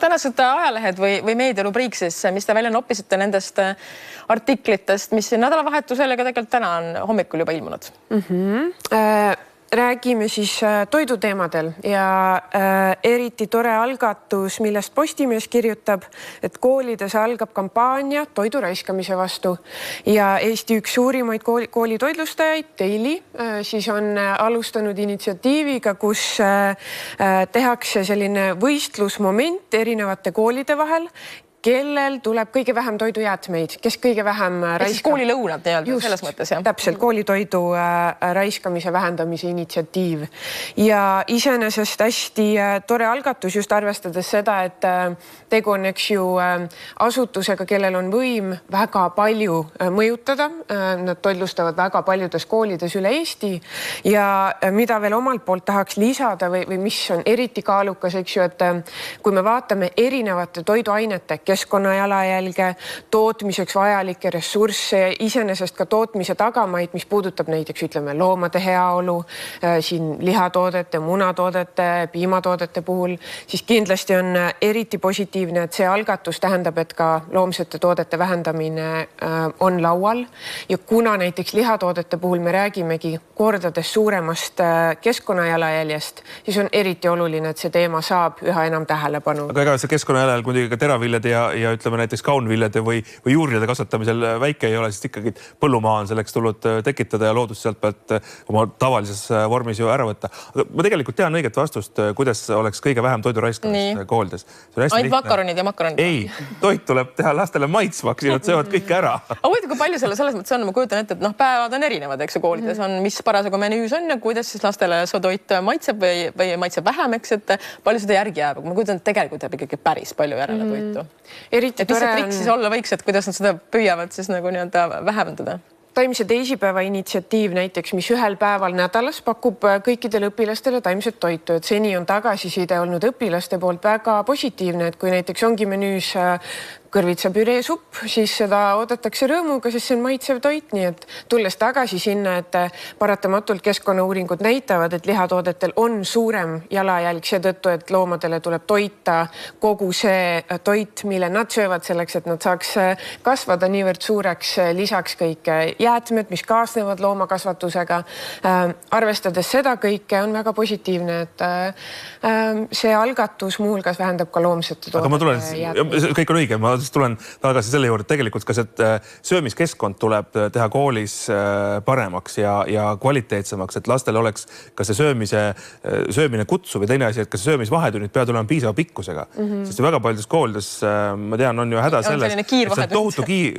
Tänased ajalehed või meediarubriik siis, mis te välja noppisite nendest artiklitest, mis nädalavahetusel ja ka tegelikult täna on hommikul juba ilmunud? Räägime siis toiduteemadel ja eriti tore algatus, millest Postimees kirjutab, et koolides algab kampaania toidu raiskamise vastu ja Eesti üks suurimaid koolitoitlustajaid, Daily, siis on alustanud initsiatiiviga, kus tehakse selline võistlusmoment erinevate koolide vahel, kellel tuleb kõige vähem toidujäätmeid, kes kõige vähem raiskab. Koolilõunad selles mõttes, jah? Täpselt, koolitoidu raiskamise vähendamise initsiatiiv. Ja iseenesest hästi tore algatus just arvestades seda, et tegu on eks ju asutusega, kellel on võim väga palju mõjutada. Nad toitlustavad väga paljudes koolides üle Eesti ja mida veel omalt poolt tahaks lisada või mis on eriti kaalukas, eks ju, et kui me vaatame erinevate toiduainete keskkonnajalajälge, tootmiseks vajalikke ressursse, iseenesest ka tootmise tagamaid, mis puudutab näiteks, ütleme, loomade heaolu, siin lihatoodete, munatoodete, piimatoodete puhul, siis kindlasti on eriti positiivne, et see algatus tähendab, et ka loomsete toodete vähendamine on laual ja kuna näiteks lihatoodete puhul me räägimegi kordades suuremast keskkonnajalajäljest, siis on eriti oluline, et see teema saab üha enam tähelepanu. Aga ega see keskkonnajalajälg muidugi ka teraviljade ja ütleme näiteks kaunviljade või juurviljade kasvatamisel väike ei ole, siis ikkagi põllumaa on selleks tulnud tekitada ja loodus sealt pealt oma tavalises vormis ju ära võtta. Aga ma tegelikult tean õiget vastust, kuidas oleks kõige vähem toidu raiskamist koolides. Ainult makaronid ja makaronid? Ei, toit tuleb teha lastele maitsvaks ja nad söövad kõik ära. Aga huvitav, kui palju selles mõttes on, ma kujutan ette, et päevad on erinevad, eks ju, koolides on, mis parasjagu menüüs on ja kuidas siis lastele su toit maitseb või maitseb vähem, eks, et palju seda järgi jääb. Ma kujutan, et tegelikult jääb ikkagi päris palju järele toitu. Eriti mis see trik siis olla võiks, et kuidas nad seda püüavad siis nagu nii-öelda vähendada? Taimse teisipäeva initsiatiiv näiteks, mis ühel päeval nädalas pakub kõikidele õpilastele taimset toitu, et seni on tagasiside olnud õpilaste poolt väga positiivne, et kui näiteks ongi menüüs kõrvitsapüree supp, siis seda oodatakse rõõmuga, sest see on maitsev toit, nii et tulles tagasi sinna, et paratamatult keskkonnauuringud näitavad, et lihatoodetel on suurem jalajälg seetõttu, et loomadele tuleb toita kogu see toit, mille nad söövad selleks, et nad saaks kasvada niivõrd suureks, lisaks kõik jäätmed, mis kaasnevad loomakasvatusega. Arvestades seda kõike on väga positiivne, et see algatus muuhulgas vähendab ka loomsete toodete. Aga ma tulen, kõik on õige, ma tulen tagasi selle juurde, tegelikult ka see söömiskeskkond tuleb teha koolis paremaks ja kvaliteetsemaks, et lastel oleks ka see söömine kutsuv ja teine asi, et ka see söömisvahetunnid peavad olema piisava pikkusega. Sest väga paljudes koolides, ma tean, on ju häda selles, et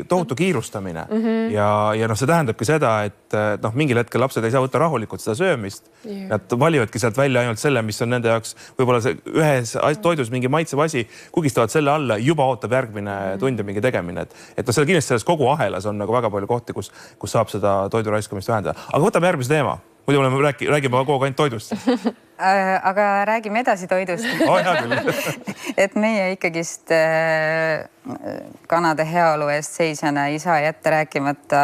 tohutu kiirustamine ja see tähendabki seda, et mingil hetkel lapsed ei saa võtta rahulikult seda söömist. Nad valivadki sealt välja ainult selle, mis on nende jaoks võib-olla ühes toidus mingi maitsev asi, kugistavad selle alla, juba ootab järgmine tund ja mingi tegemine. Et seal kindlasti selles kogu ahelas on väga palju kohti, kus saab seda toidu raiskamist vähendada. Aga võtame järgmise teema. Muidu me räägime kogu ainult toidust. Aga räägime edasi toidust. Et meie ikkagist kanade heaolu eest seisjana ei saa jätta rääkimata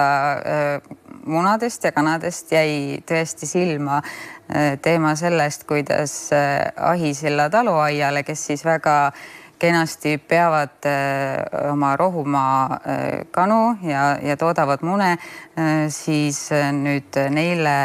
munadest ja kanadest jäi tõesti silma teema sellest, kuidas Ahisilla taluaiale, kes siis väga kenasti peavad oma rohumaa kanu ja toodavad mune, siis nüüd neile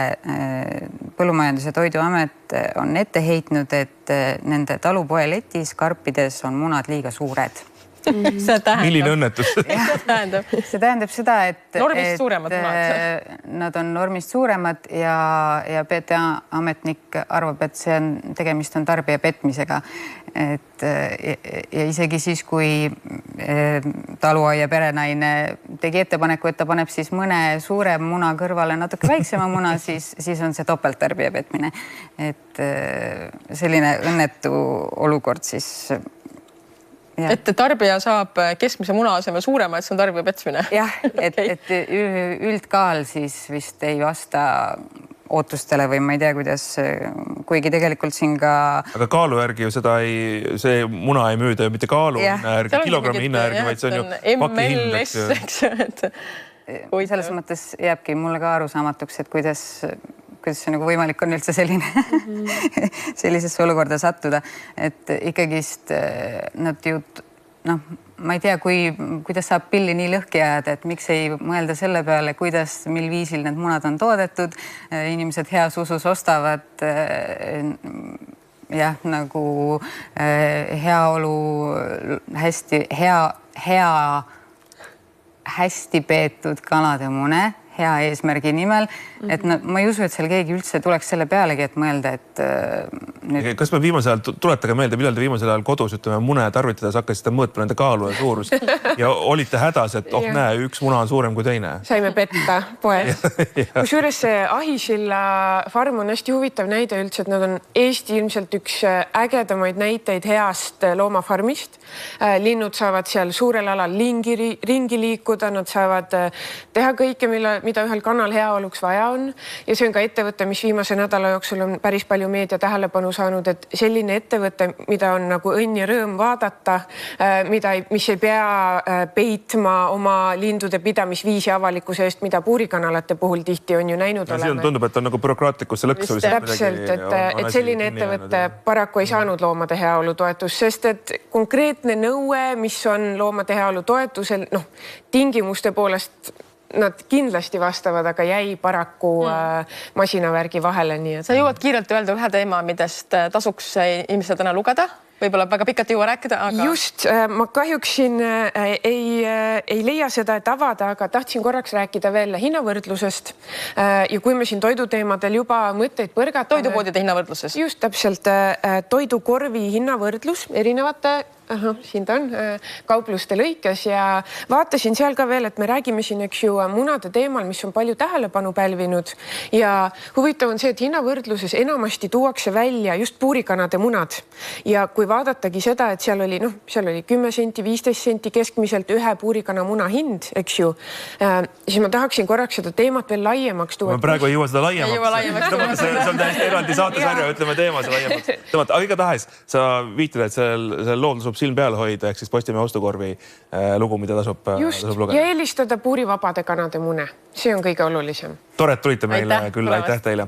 Põllumajandus- ja Toiduamet on ette heitnud, et nende talupoe letis karpides on munad liiga suured. Milline õnnetus? See tähendab seda, et normist suuremad munad. Nad on normist suuremad ja PTA ametnik arvab, et tegemist on tarbija petmisega. Ja isegi siis, kui taluaia perenaine tegi ettepaneku, et ta paneb siis mõne suurem muna kõrvale natuke väiksema muna, siis on see topelttarbija petmine. Et selline õnnetu olukord siis... Et tarbija saab keskmise muna asemel suurema, et see on tarbija petsmine. Jah, et üldkaal siis vist ei vasta ootustele või ma ei tea, kuidas, kuigi tegelikult siin ka... Aga kaalu järgi ju see muna ei müüda ju mitte kaalu hinna järgi, kilogrammi hinna järgi, vaid see on ju paki hind, eks ju. Selles mõttes jääbki mulle ka arusaamatuks, et kuidas kuidas see nagu võimalik on üldse sellisesse olukorda sattuda, et ikkagist nad ju ma ei tea, kuidas saab pilli nii lõhki ajada, et miks ei mõelda selle peale, mil viisil need munad on toodetud, inimesed heas usus ostavad nagu heaolu hästi peetud kanade mune hea eesmärgi nimel, et ma ei usu, et seal keegi üldse tuleks selle pealegi, et mõelda, et Kas me viimasel ajal, tuletage meelde, millal te viimasel ajal kodus, mune tarvitades hakkasite mõõtma nende kaalu ja suurust ja olite hädas, et näe, üks muna on suurem kui teine. Saime petta poes. Kusjuures see Ahisilla farm on hästi huvitav näide üldse, et nad on Eesti ilmselt üks ägedamaid näiteid heast loomafarmist. Linnud saavad seal suurel alal ringi liikuda, nad saavad teha kõike, mida ühel kanal heaoluks vaja on. Ja see on ka ettevõte, mis viimase nädala jooksul on päris palju meedia tähelepanu saanud, et selline ettevõte, mida on nagu õnn ja rõõm vaadata, mis ei pea peitma oma lindude pidamisviisi avalikkuse eest, mida puurikanalate puhul tihti on ju näinud olema. Tundub, et on nagu bürokraatlikusse lõksu. Täpselt, et selline ettevõte paraku ei saanud loomade heaolu toetust, sest et konkreetne nõue, mis on loomade heaolu toetusel, tingimuste poolest nad kindlasti vastavad, aga jäi paraku masinavärgi vahele. Nii et... Sa jõuad kiirelt öelda ühe teema, millest tasuks inimesed täna lugeda. Võib-olla väga pikalt ei jõua rääkida, aga... Just, ma kahjuks siin ei leia seda, et avada, aga tahtsin korraks rääkida veel hinnavõrdlusest. Ja kui me siin toiduteemadel juba mõtteid põrgatame... Toidupoodide hinnavõrdluses. Just täpselt toidukorvi hinnavõrdlus erinevate siin ta on kaupluste lõikes ja vaatasin seal ka veel, et me räägime siin, eks ju, munade teemal, mis on palju tähelepanu pälvinud ja huvitav on see, et hinnavõrdluses enamasti tuuakse välja just puurikanade munad ja kui vaadatagi seda, et seal oli 10 senti, 15 senti keskmiselt ühe puurikana muna hind, eks ju, siis ma tahaksin korraks seda teemat veel laiemaks tuua. Ma praegu ei jõua seda laiemaks. See on täiesti eraldi saatesarja, ütleme teemas laiemaks. Aga igatahes sa viitad, et seal lool tasub silm peale hoida, ehk siis Postimehe ostukorvi lugu, mida tasub lugeda. Ja eelistada puurivabade kanade mune. See on kõige olulisem. Tore, et tulite meile küll. Aitäh teile.